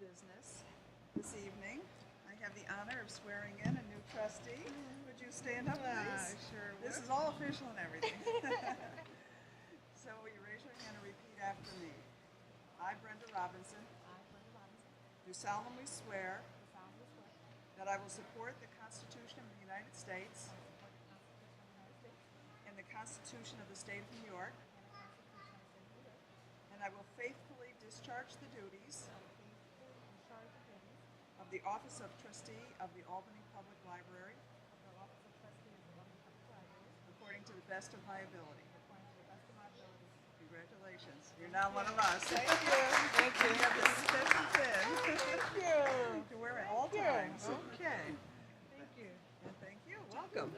business this evening. I have the honor of swearing in a new trustee. Would you stand up, please? Sure. This is all official and everything. So will you raise your hand and repeat after me? I, Brenda Robinson, do solemnly swear that I will support the Constitution of the United States and the Constitution of the State of New York, and I will faithfully discharge the duties of the Office of Trustee of the Albany Public Library according to the best of my ability. Congratulations. You're now one of us. Thank you. Thank you. You have this special pin. Thank you. To wear at all Thank you. times. Okay. Thank you. And thank you. Welcome.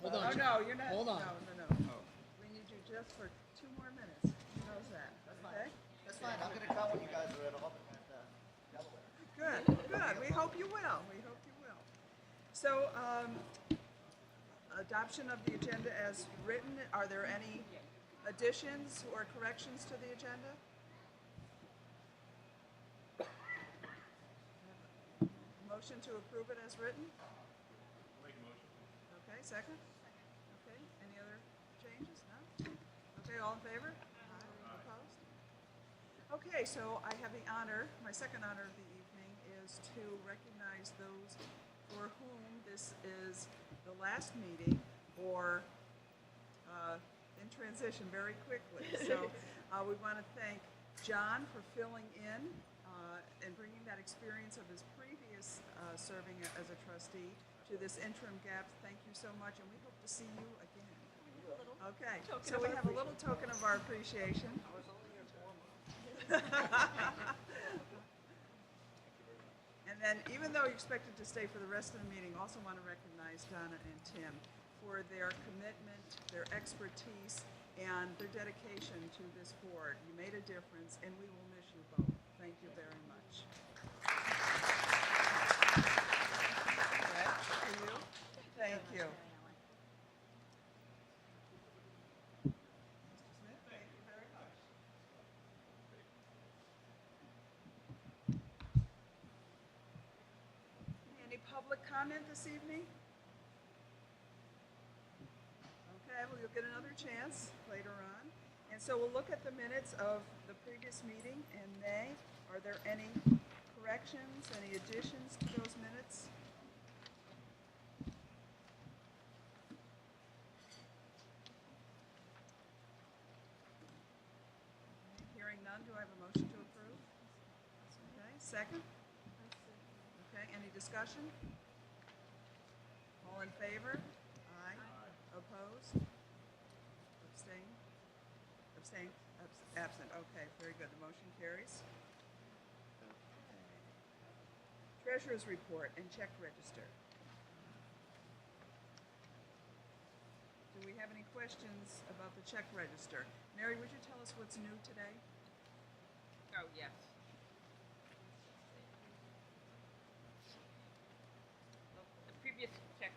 Hold on. Oh, no, you're not. Hold on. No. We need you just for 2 more minutes. How's that? Okay? That's fine. I'm going to come when you guys are at Albany and Delaware. Good. We hope you will. So, adoption of the agenda as written. Are there any additions or corrections to the agenda? Motion to approve it as written? Make a motion. Okay, second? Okay, any other changes? No? Okay, all in favor? Opposed? Okay, so I have the honor, my second honor of the evening is to recognize those for whom this is the last meeting or in transition very quickly. So we want to thank John for filling in and bringing that experience of his previous serving as a trustee to this interim gap. Thank you so much, and we hope to see you again. Okay, so we have a little token of our appreciation. And then, even though you're expected to stay for the rest of the meeting, also want to recognize Donna and Tim for their commitment, their expertise, and their dedication to this board. You made a difference, and we will miss you both. Thank you very much. Okay, for you? Thank you. Mr. Smith, thank you very much. Any public comment this evening? Okay, well, you'll get another chance later on. And so we'll look at the minutes of the previous meeting in May. Are there any corrections, any additions to those minutes? Hearing none, do I have a motion to approve? Okay, second? Okay, any discussion? All in favor? Aye. Opposed? Abstain? Absent, okay, very good, the motion carries. Okay. Treasurer's report and check register. Do we have any questions about the check register? Mary, would you tell us what's new today? Oh, yes. Well, the previous check,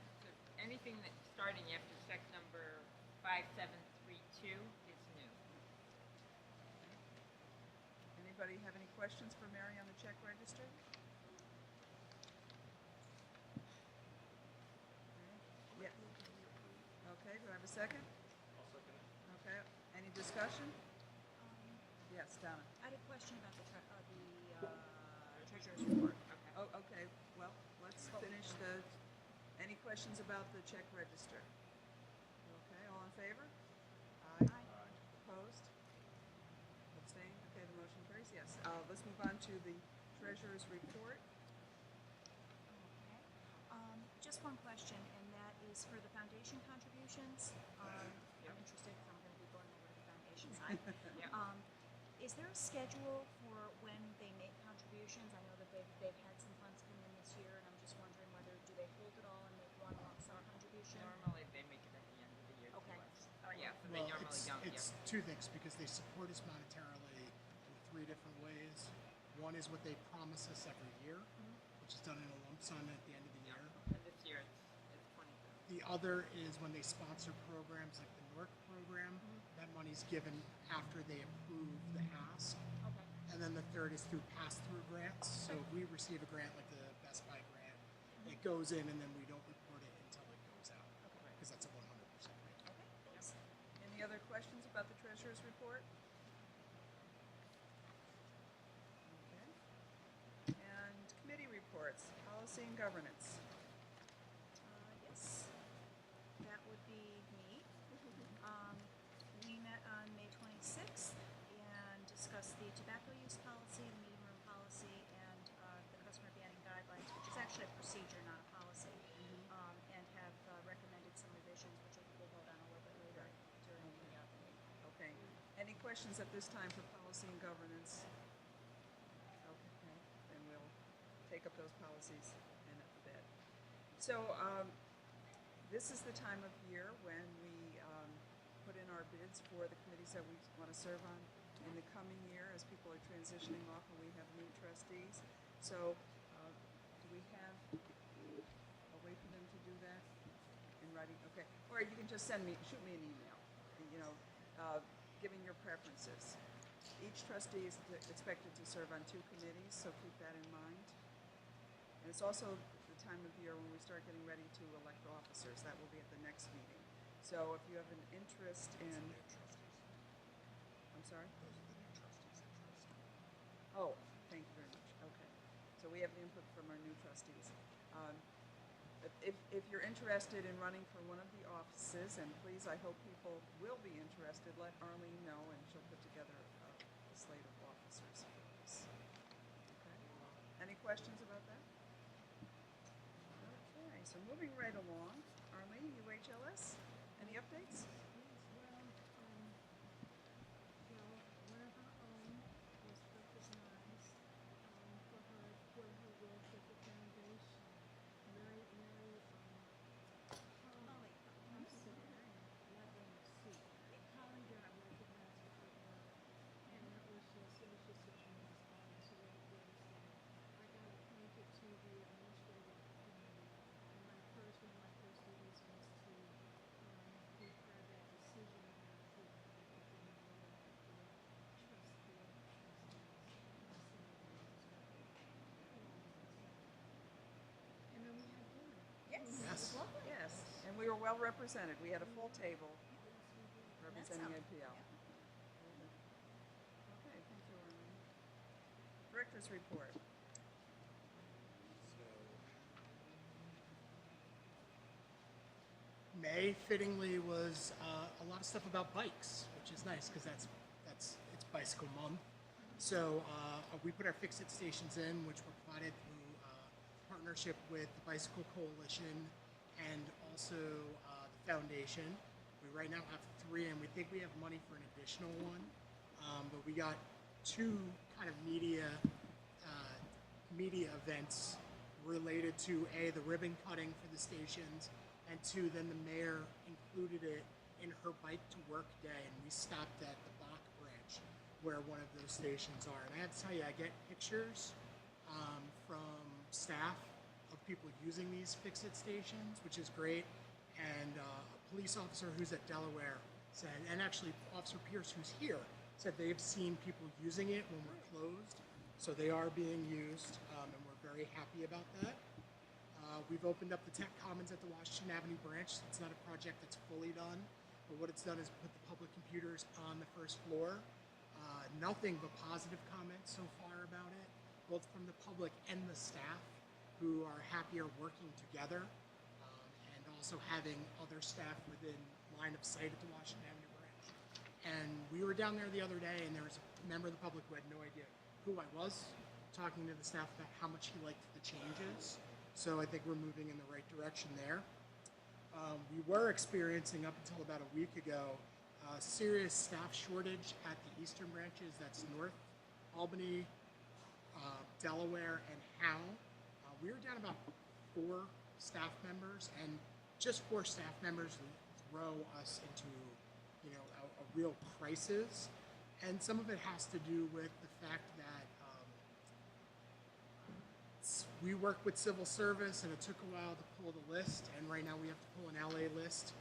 anything that's starting after check number 5732 is new. Anybody have any questions for Mary on the check register? Yes. Okay, do I have a second? I'll second it. Okay, any discussion? Yes, Donna. I had a question about the treasurer's report. Okay. Oh, okay, well, let's finish any questions about the check register? Okay, all in favor? Aye. Aye. Opposed? Abstained? Okay, the motion carries, yes. Let's move on to the treasurer's report. Okay. Just one question, and that is for the foundation contributions. I'm interested because I'm going to be going over to the foundation side. Yeah. Is there a schedule for when they make contributions? I know that they've had some funds come in this year, and I'm just wondering whether do they hold it all and make one lump sum contribution? Normally, they make it at the end of the year. to Okay. us. Yeah, so they Well, normally don't, it's two things, because they support us monetarily in 3 different ways. One is what they promise us every year, which is done in a lump sum at the end of the year. And this year, it's 20,000. The other is when they sponsor programs like the NORC program, that money's given after they approve the ask. Okay. And then the third is through pass-through grants. So if we receive a grant like the Best Buy grant, it goes in and then we don't report it until it goes out, because that's a 100% grant. Okay, thanks. Any other questions about the treasurer's report? Okay. And committee reports, policy and governance. Yes, that would be me. We met on May 26th and discussed the tobacco use policy, the meeting room policy, and the customer banning guidelines, which is actually a procedure, not a policy, and have recommended some revisions, which I think we'll vote on a little bit later during the meeting. Okay. Any questions at this time for policy and governance? Okay, then we'll take up those policies in a bit. So, this is the time of year when we put in our bids for the committees that we want to serve on in the coming year as people are transitioning off and we have new trustees. So, do we have a way for them to do that in writing? Okay. Or you can just shoot me an email, giving your preferences. Each trustee is expected to serve on 2 committees, so keep that in mind. And it's also the time of year when we start getting ready to elect officers. That will be at the next meeting. So if you have an interest in... I'm sorry? Oh, thank you very much. Okay. So we have the input from our new trustees. If you're interested in running for one of the offices, and please, I hope people will be interested, let Arlene know and she'll put together a slate of officers for this. Okay. Any questions about that? Okay, so moving right along, Arlene, UHLS, any updates? One of her own was recognized for her work with the foundation. Mary, Holly, I'm sorry, not MC. Holly got recognized for her work, and it was just a tremendous honor to recognize her. I got appointed to the administrative committee, and one of my first duties was to prepare that decision about who I would be in the role of trustee of and then we had dinner. Yes. Yes. It was lovely. Yes, and we were well represented. We had a full table representing That's APL. how- Okay, thank you, Arlene. Director's report. May fittingly was a lot of stuff about bikes, which is nice because that's it's bicycle month. So we put our fix-it stations in, which were plotted through partnership with the Bicycle Coalition and also the foundation. We right now have 3, and we think we have money for an additional one. But we got 2 kind of media events related to the ribbon cutting for the stations, and 2, then the mayor included it in her bike to work day, and we stopped at the Bach branch where one of those stations are. And I have to tell you, I get pictures from staff of people using these fix-it stations, which is great. And a police officer who's at Delaware said, and actually Officer Pierce, who's here, said they've seen people using it when we're closed. So they are being used, and we're very happy about that. We've opened up the Tech Commons at the Washington Avenue branch. It's not a project that's fully done, but what it's done is put the public computers on the first floor. Nothing but positive comments so far about it, both from the public and the staff, who are happier working together, and also having other staff within line of sight at the Washington Avenue branch. And we were down there the other day, and there was a member of the public who had no idea who I was, talking to the staff about how much he liked the changes. So I think we're moving in the right direction there. We were experiencing, up until about a week ago, a serious staff shortage at the eastern branches. That's North, Albany, Delaware, and Howe. We were down about 4 staff members, and just 4 staff members throw us into, a real crisis. And some of it has to do with the fact that we work with civil service, and it took a while to pull the list, and right now we have to pull an LA list.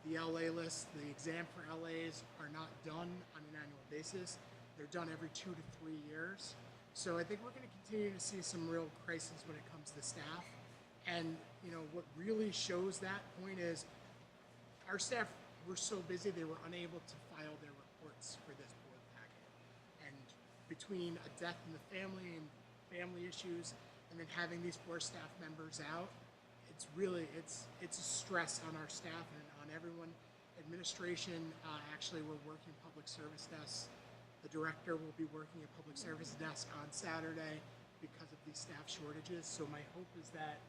The LA list, the exam for LAs are not done on an annual basis. They're done every 2 to 3 years. So I think we're going to continue to see some real crises when it comes to staff. And what really shows that point is our staff were so busy they were unable to file their reports for this board packet. And between a death in the family and family issues, and then having these 4 staff members out, it's a stress on our staff and on everyone. Administration, actually, we're working public service desks. The director will be working a public service desk on Saturday because of these staff shortages. So my hope is that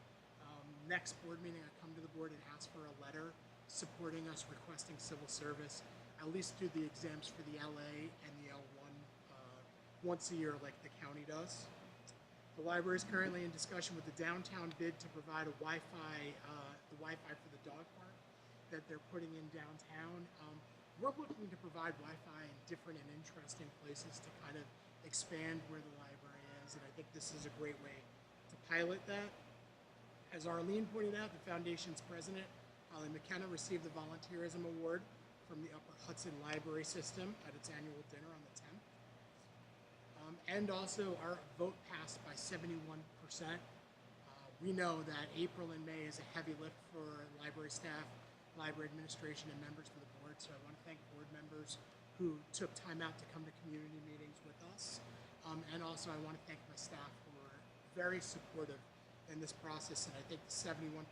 next board meeting I come to the board and ask for a letter supporting us requesting civil service, at least do the exams for the LA and the L1 once a year like the county does. The library is currently in discussion with the downtown bid to provide a Wi-Fi, the Wi-Fi for the dog park that they're putting in downtown. We're looking to provide Wi-Fi in different and interesting places to kind of expand where the library is, and I think this is a great way to pilot that. As Arlene pointed out, the foundation's president, Holly McKenna, received the Volunteerism Award from the Upper Hudson Library System at its annual dinner on the 10th. And also, our vote passed by 71%. We know that April and May is a heavy lift for library staff, library administration, and members of the board. So I want to thank board members who took time out to come to community meetings with us. And also, I want to thank my staff who were very supportive in this process. And I think the 71%,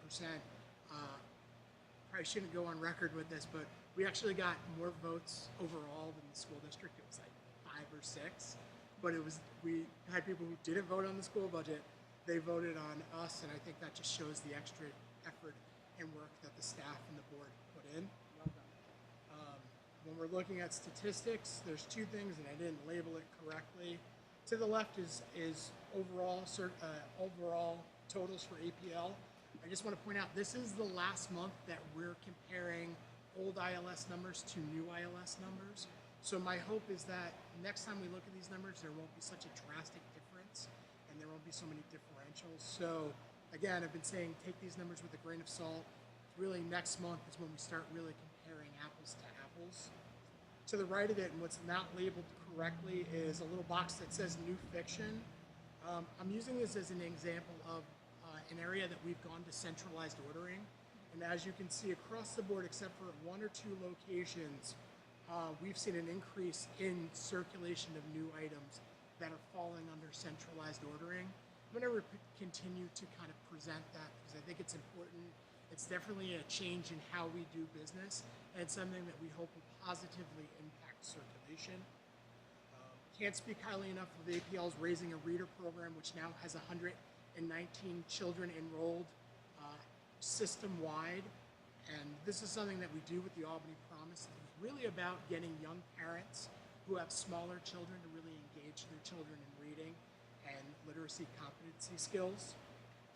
probably shouldn't go on record with this, but we actually got more votes overall than the school district. It was like 5 or 6. But we had people who didn't vote on the school budget. They voted on us, and I think that just shows the extra effort and work that the staff and the board put in. Well done. When we're looking at statistics, there's 2 things, and I didn't label it correctly. To the left is overall totals for APL. I just want to point out this is the last month that we're comparing old ILS numbers to new ILS numbers. So my hope is that next time we look at these numbers, there won't be such a drastic difference and there won't be so many differentials. So again, I've been saying take these numbers with a grain of salt. Really next month is when we start really comparing apples to apples. To the right of it, and what's not labeled correctly, is a little box that says new fiction. I'm using this as an example of an area that we've gone to centralized ordering. And as you can see across the board, except for 1 or 2 locations, we've seen an increase in circulation of new items that are falling under centralized ordering. I'm going to continue to kind of present that because I think it's important. It's definitely a change in how we do business, and it's something that we hope will positively impact circulation. Can't speak highly enough of APL's Raising a Reader program, which now has 119 children enrolled system-wide. And this is something that we do with the Albany Promise. It's really about getting young parents who have smaller children to really engage their children in reading and literacy competency skills.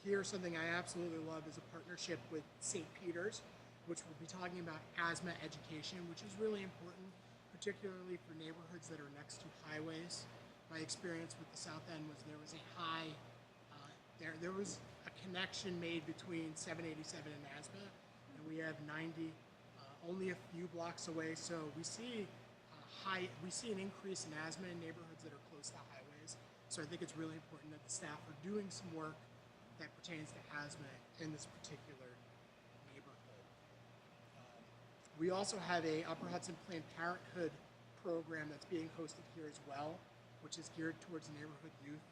Here, something I absolutely love is a partnership with St. Peter's, which will be talking about asthma education, which is really important, particularly for neighborhoods that are next to highways. My experience with the South End was there was a high, there was a connection made between 787 and asthma. We have 90, only a few blocks away. So we see an increase in asthma in neighborhoods that are close to highways. So I think it's really important that the staff are doing some work that pertains to asthma in this particular neighborhood. We also have a Upper Hudson Planned Parenthood program that's being hosted here as well, which is geared towards neighborhood youth.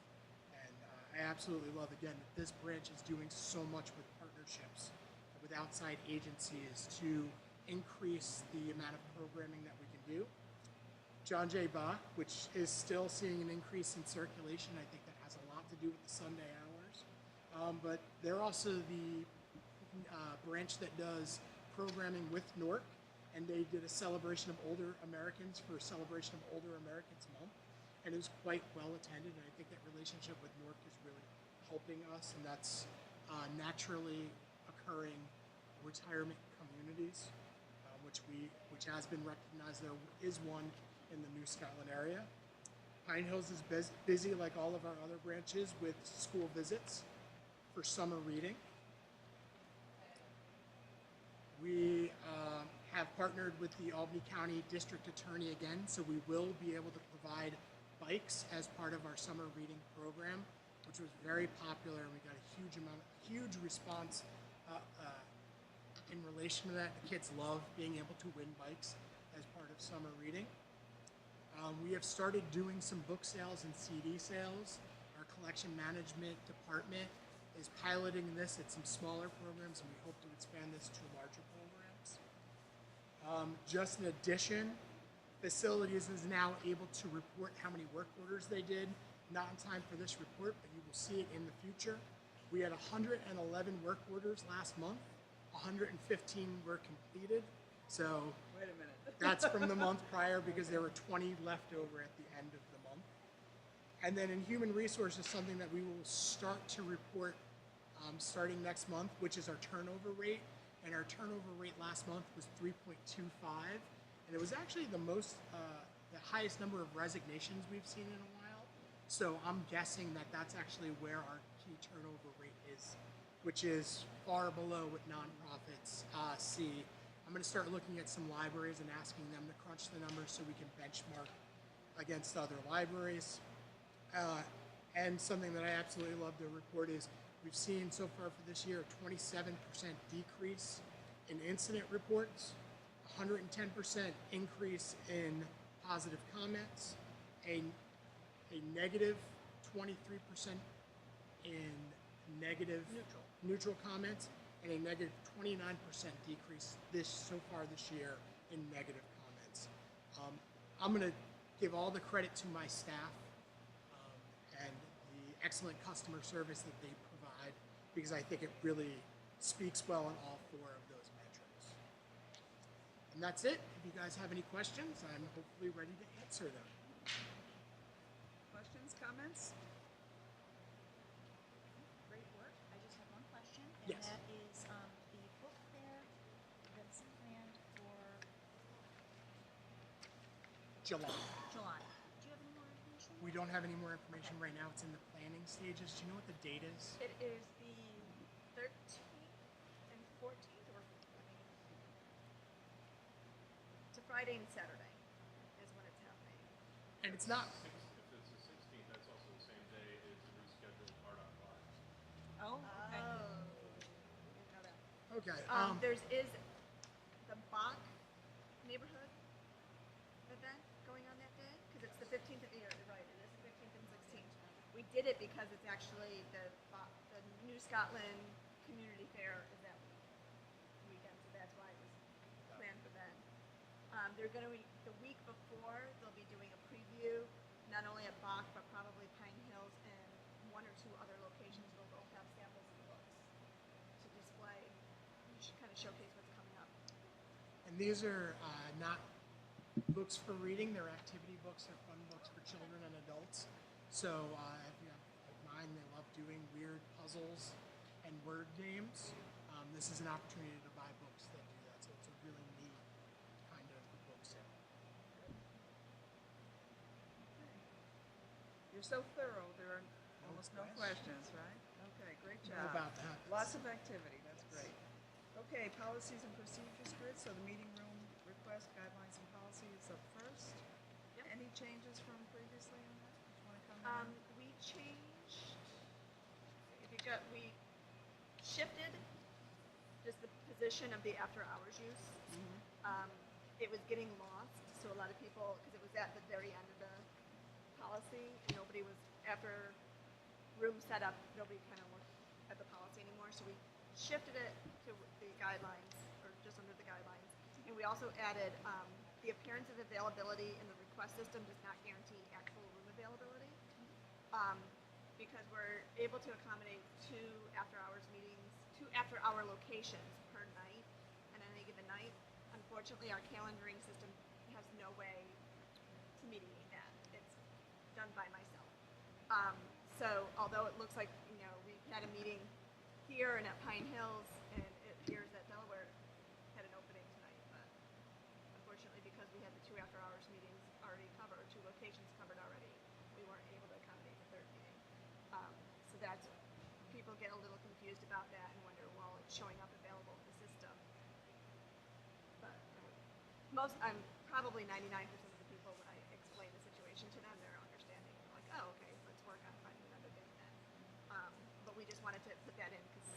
And I absolutely love, again, that this branch is doing so much with partnerships with outside agencies to increase the amount of programming that we can do. John J. Bach, which is still seeing an increase in circulation. I think that has a lot to do with the Sunday hours. But they're also the branch that does programming with NORC, and they did a celebration of older Americans for Celebration of Older Americans Month, and it was quite well attended, and I think that relationship with NORC is really helping us, and that's naturally occurring retirement communities, which has been recognized. There is one in the New Scotland area. Pine Hills is busy, like all of our other branches, with school visits for summer reading. We have partnered with the Albany County District Attorney again, so we will be able to provide bikes as part of our summer reading program, which was very popular, and we got a huge response in relation to that. The kids love being able to win bikes as part of summer reading. We have started doing some book sales and CD sales. Our collection management department is piloting this at some smaller programs, and we hope to expand this to larger programs. Just in addition, facilities is now able to report how many work orders they did, not in time for this report, but you will see it in the future. We had 111 work orders last month. 115 were completed. So Wait a minute. that's from the month prior because there were 20 left over at the end of the month. And then in human resources, something that we will start to report starting next month, which is our turnover rate. And our turnover rate last month was 3.25. And it was actually the highest number of resignations we've seen in a while. So I'm guessing that that's actually where our key turnover rate is, which is far below what nonprofits see. I'm going to start looking at some libraries and asking them to crunch the numbers so we can benchmark against other libraries. And something that I absolutely love to report is we've seen so far for this year a 27% decrease in incident reports, 110% increase in positive comments, a negative 23% in negative neutral comments, and a negative 29% decrease so far this year in negative comments. I'm going to give all the credit to my staff and the excellent customer service that they provide, because I think it really speaks well on all four of those metrics. And that's it. If you guys have any questions, I'm hopefully ready to answer them. Questions, comments? Great work. I just have one question, and Yes. that is the book fair that's planned for July. July. Do you have any more information? We don't have any more information right now. It's in the planning stages. Do you know what the date is? It is the 13th and 14th, or I mean, It's a Friday and Saturday is when it's happening. And it's not. If it's the 16th, that's also the same day as the rescheduled Art on Fire. oh, okay. Didn't know that. Okay. There's the Bach neighborhood event going on that day because it's the 15th. You're right. It is the 15th and 16th. We did it because it's actually the New Scotland Community Fair is that weekend, so that's why it was planned for then. They're going to be the week before. They'll be doing a preview, not only at Bach but probably Pine Hills and one or two other locations where we'll have samples of books to display, kind of showcase what's coming up. And these are not books for reading. They're activity books. They're fun books for children and adults. So if you have like mine, they love doing weird puzzles and word games. This is an opportunity to buy books that do that. So it's a really neat kind of book sale. You're so thorough, there are almost no questions. questions, right? Okay, great Know job. about that. Lots of activity, that's great. Okay, policies and procedures grid, so the meeting room request, guidelines and policy is up first. Yep. Any changes from previously on that? Do you want to comment on? We changed. We shifted just the position of the after-hours use. It was getting lost, so a lot of people, because it was at the very end of the policy, and nobody was after room setup. Nobody kind of looked at the policy anymore, so we shifted it to the guidelines, or just under the guidelines. And we also added the appearance of availability in the request system does not guarantee actual room availability. Because we're able to accommodate two after-hours meetings, two after-hour locations per night, and on any given night. Unfortunately, our calendaring system has no way to mediate that. It's done by myself. So although it looks like, we had a meeting here and at Pine Hills, and it appears that Delaware had an opening tonight, but unfortunately, because we had the two after-hours meetings already covered, two locations covered already, we weren't able to accommodate the third meeting. So that's, people get a little confused about that and wonder, well, it's showing up available in the system. But probably 99% of the people, when I explain the situation to them, they're understanding. They're like, oh, okay, let's work on finding another day then. But we just wanted to put that in because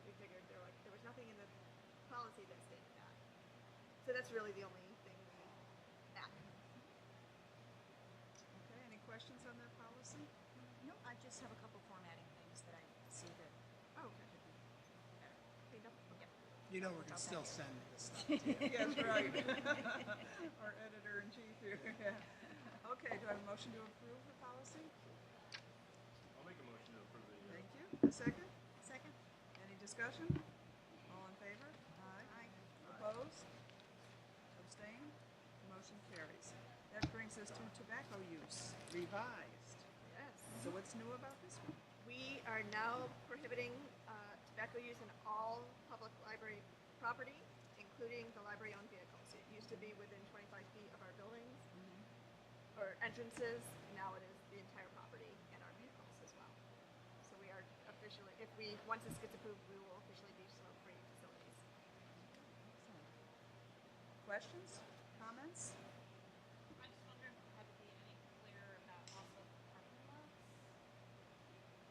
we figured there was nothing in the policy that stated that. So that's really the only thing we added. Okay, any questions on that policy? No, I just have a couple formatting things that I see that Oh, okay. could be better. Cleaned up? Yeah. You know we're gonna still send this stuff to you. Yes, right. Our editor-in-chief here, yeah. Okay, do I have a motion to approve the policy? I'll make a motion to approve the. Thank you. A second? Second? Any discussion? All in favor? Aye. Opposed? Abstained? Motion carries. That brings us to tobacco use, revised. Yes. So what's new about this one? We are now prohibiting tobacco use in all public library property, including the library-owned vehicles. It used to be within 25 feet of our buildings or entrances. Now it is the entire property and our vehicles as well. So we are officially, once this gets approved, we will officially be smoke-free facilities. Questions? Comments? I just wonder if it had to be any clearer about also parking lots.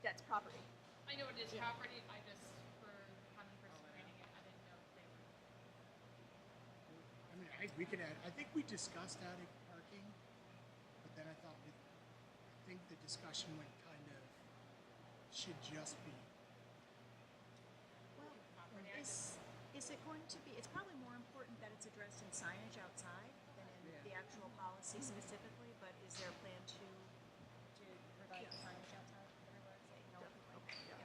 That's property. I know it is property, I just, for having person reading it, I didn't know if they were. I mean, we could add, I think we discussed adding parking, but then I think the discussion went kind of, should just be, Well, is it going to be, it's probably more important that it's addressed in signage outside than in the actual policy specifically, but is there a plan to provide the signage outside everywhere, say no? Definitely. Yeah.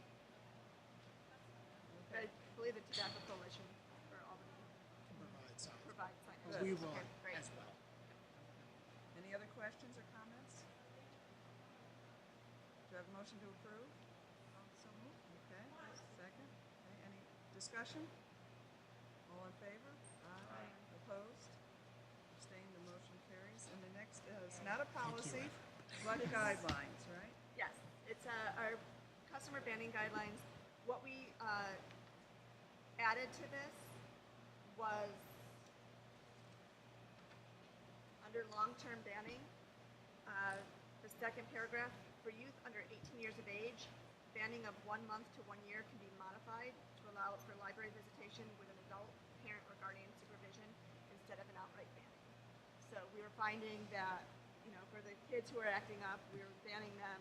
I believe the Tobacco Coalition for Albany to provide signs. provides signage. But we will Okay, great. as well. Any other questions or comments? Do I have a motion to approve? So moved. Okay, second. Okay, any discussion? All in favor? Aye. Opposed? Abstained, the motion carries. And the next is not a policy, but guidelines, right? Yes, it's our customer banning guidelines. What we added to this was under long-term banning, the second paragraph, for youth under 18 years of age, banning of 1 month to 1 year can be modified to allow for library visitation with an adult, parent, or guardian supervision instead of an outright banning. So we were finding that, for the kids who are acting up, we were banning them,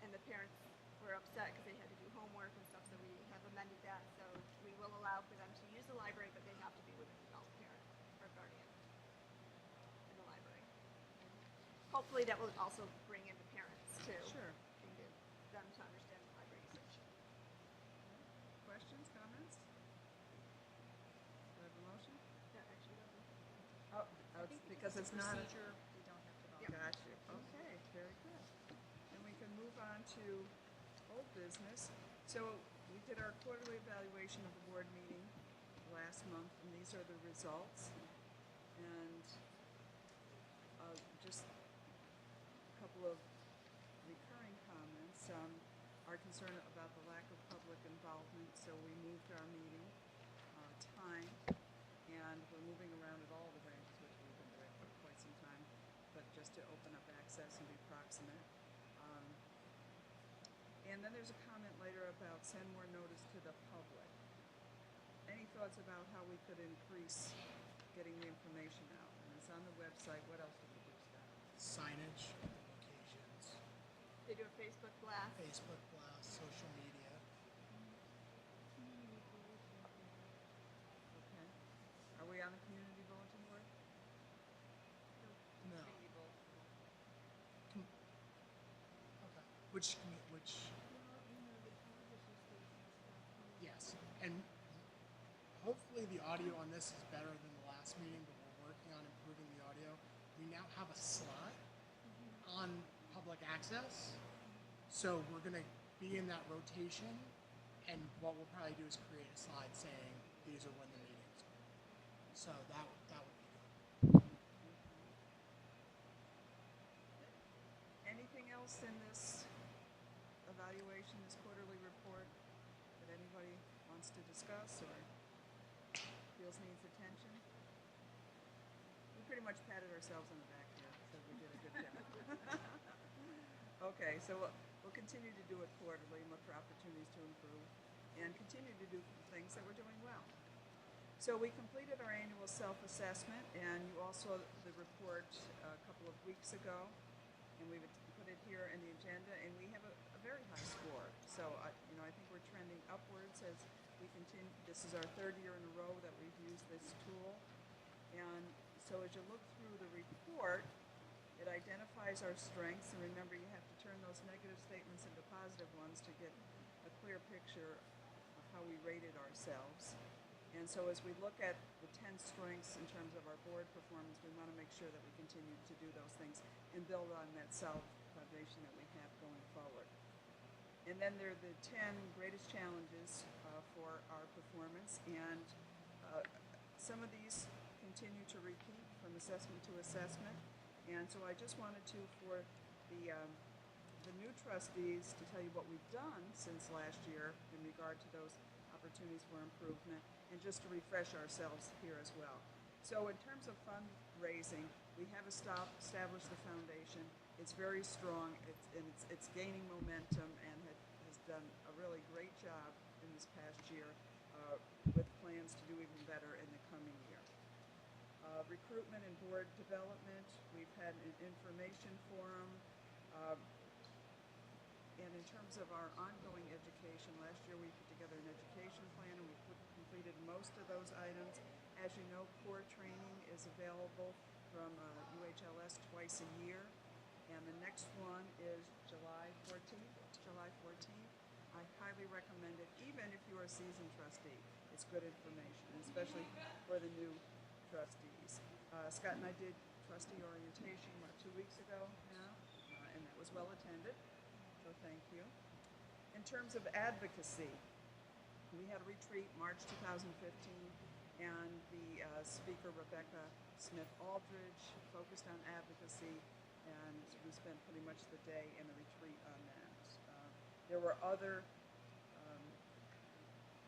and the parents were upset because they had to do homework and stuff, so we have amended that. So we will allow for them to use the library, but they have to be with an adult parent or guardian in the library. Hopefully that will also bring in the parents too. Sure. And get them to understand the library usage. Questions, comments? Do I have a motion? That actually doesn't. Oh, because it's not. Procedure, we don't have to vote. Got you. Okay, very good. And we can move on to old business. So we did our quarterly evaluation of the board meeting last month, and these are the results. And just a couple of recurring comments. Our concern about the lack of public involvement, so we moved our meeting time, and we're moving around at all the branches, which we've been doing for quite some time, but just to open up access and be proximate. And then there's a comment later about send more notice to the public. Any thoughts about how we could increase getting the information out? And it's on the website. What else did we do, Scott? Signage, locations, They do a Facebook blast. Facebook blast, social media. Okay. Are we on the community bulletin board? No. Community bowl. Okay. Which, yes, and hopefully the audio on this is better than the last meeting, but we're working on improving the audio. We now have a slot on public access, so we're gonna be in that rotation, and what we'll probably do is create a slide saying these are when the meetings are. So that would be good. Anything else in this evaluation, this quarterly report, that anybody wants to discuss or feels needs attention? pretty much patted ourselves on the back here, said we did a good job. Okay, so we'll continue to do it quarterly and look for opportunities to improve and continue to do things that we're doing well. So we completed our annual self-assessment, and you all saw the report a couple of weeks ago, and we've put it here in the agenda, and we have a very high score. So I think we're trending upwards as we continue. This is our third year in a row that we've used this tool, and so as you look through the report, it identifies our strengths, and remember, you have to turn those negative statements into positive ones to get a clear picture of how we rated ourselves. And so as we look at the 10 strengths in terms of our board performance, we want to make sure that we continue to do those things and build on that solid foundation that we have going forward. And then there are the 10 greatest challenges for our performance, and some of these continue to repeat from assessment to assessment. And so I just wanted to, for the new trustees, to tell you what we've done since last year in regard to those opportunities for improvement, and just to refresh ourselves here as well. So in terms of fundraising, we have established the foundation. It's very strong, it's gaining momentum, and has done a really great job in this past year with plans to do even better in the coming year. Recruitment and board development, we've had an information forum, and in terms of our ongoing education, last year we put together an education plan, and we completed most of those items. As you know, core training is available from UHLS twice a year, and the next one is July 14th. I highly recommend it, even if you're a seasoned trustee. It's good information, especially for the new trustees. Scott and I did trustee orientation, 2 weeks ago now, and that was well attended, so thank you. In terms of advocacy, we had a retreat March 2015, and the speaker, Rebecca Smith-Aldridge, focused on advocacy, and we spent pretty much the day in a retreat on that. There were other,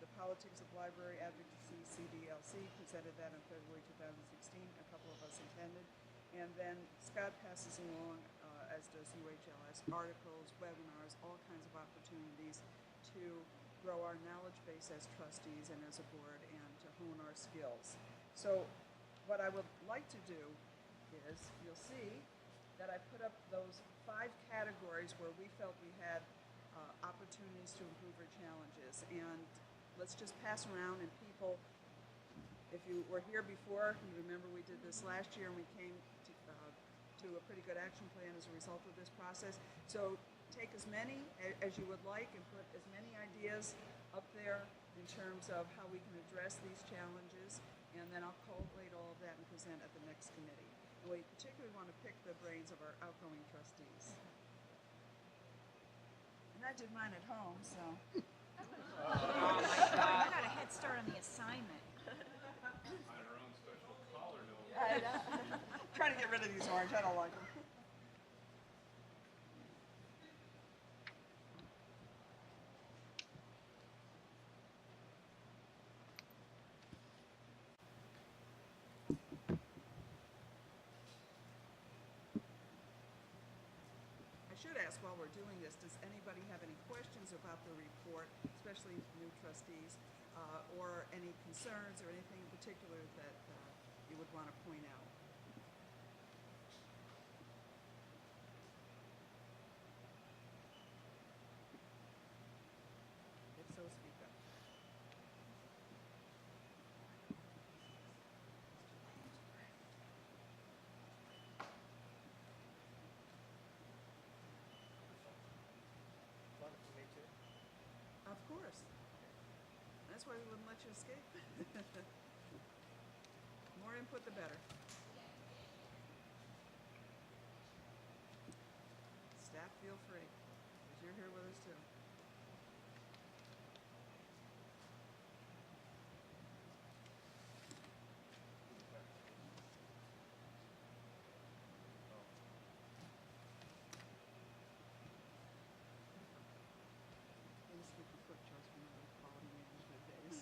the Politics of Library Advocacy, CDLC, presented that in February 2016. A couple of us attended. And then Scott passes along, as does UHLS, articles, webinars, all kinds of opportunities to grow our knowledge base as trustees and as a board, and to hone our skills. So what I would like to do is, you'll see that I put up those 5 categories where we felt we had opportunities to improve our challenges. And let's just pass around, and people, if you were here before, you remember we did this last year, and we came to a pretty good action plan as a result of this process. So take as many as you would like, and put as many ideas up there in terms of how we can address these challenges, and then I'll collate all of that and present at the next committee. And we particularly want to pick the brains of our outgoing trustees. And I did mine at home, so. Oh my God. You got a head start on the assignment. On her own special collar, no. Trying to get rid of these orange, I don't like them. I should ask while we're doing this, does anybody have any questions about the report, especially new trustees, or any concerns or anything in particular that you would want to point out? If so, speak up. Fun for me too. Of course. That's why we wouldn't let you escape. More input, the better. Staff, feel free, because you're here with us too. Things we can put Charles from the quality management days.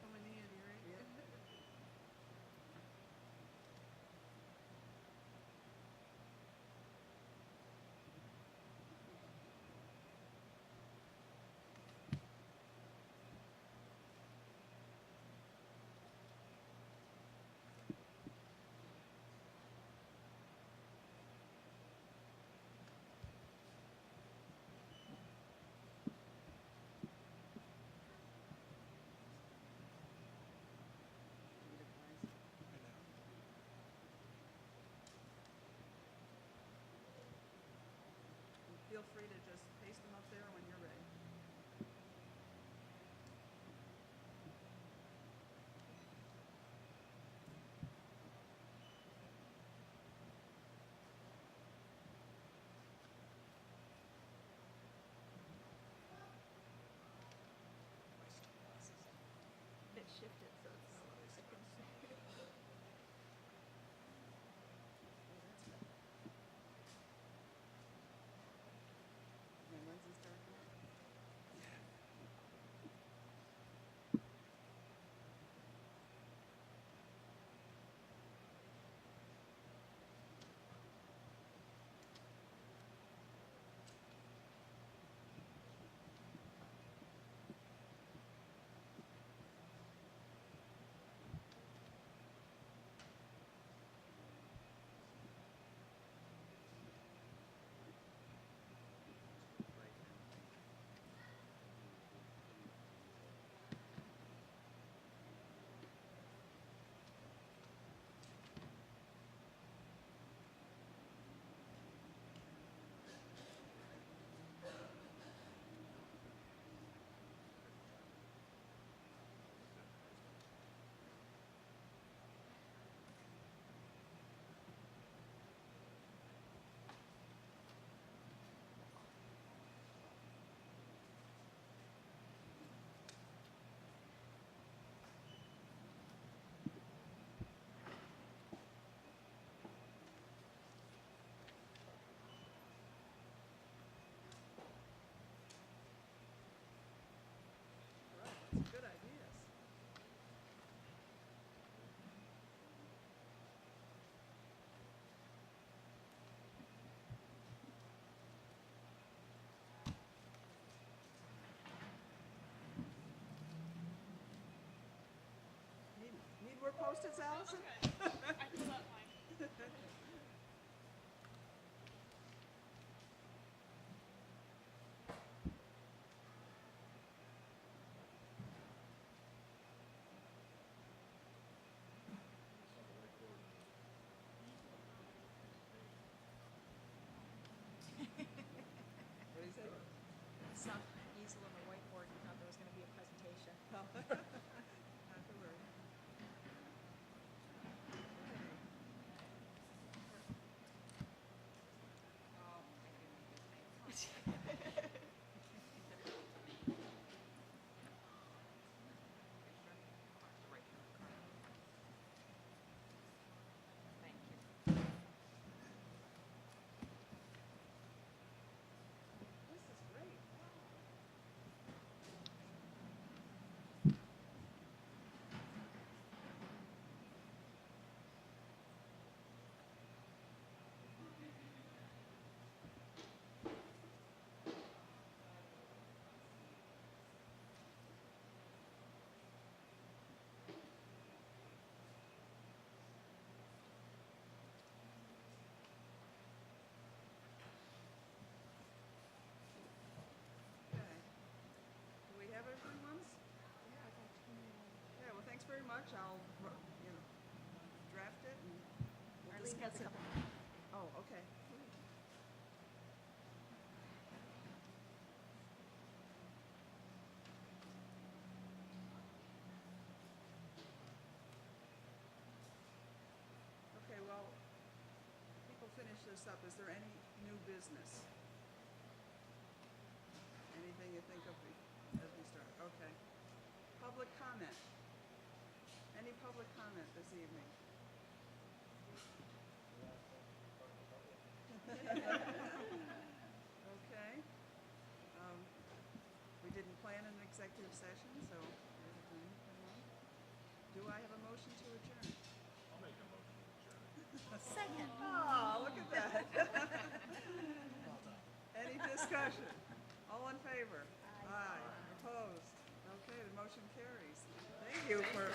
Coming in, right? Yeah. feel free to just paste them up there when you're ready. It shifted, so it's not what I can see. My lens is dark now. Good ideas. Need more Post-its, Allison? I filled out mine. What do you say? Some easel and a whiteboard, you thought there was gonna be a presentation. Not to worry. Thank you. This is great. Okay. Do we have everyone's? Yeah, I got two more. Yeah, well, thanks very much. I'll, draft it and we'll Arlene has discuss a it. couple. Oh, okay. Okay, well, people finish this up. Is there any new business? Anything you think of as we start? Okay. Public comment. Any public comment this evening? Okay. We didn't plan an executive session, so do I have a motion to adjourn? I'll make a motion to adjourn. Second. Oh, look at that. Any discussion? All in favor? Aye. Opposed? Okay, the motion carries. Thank you for.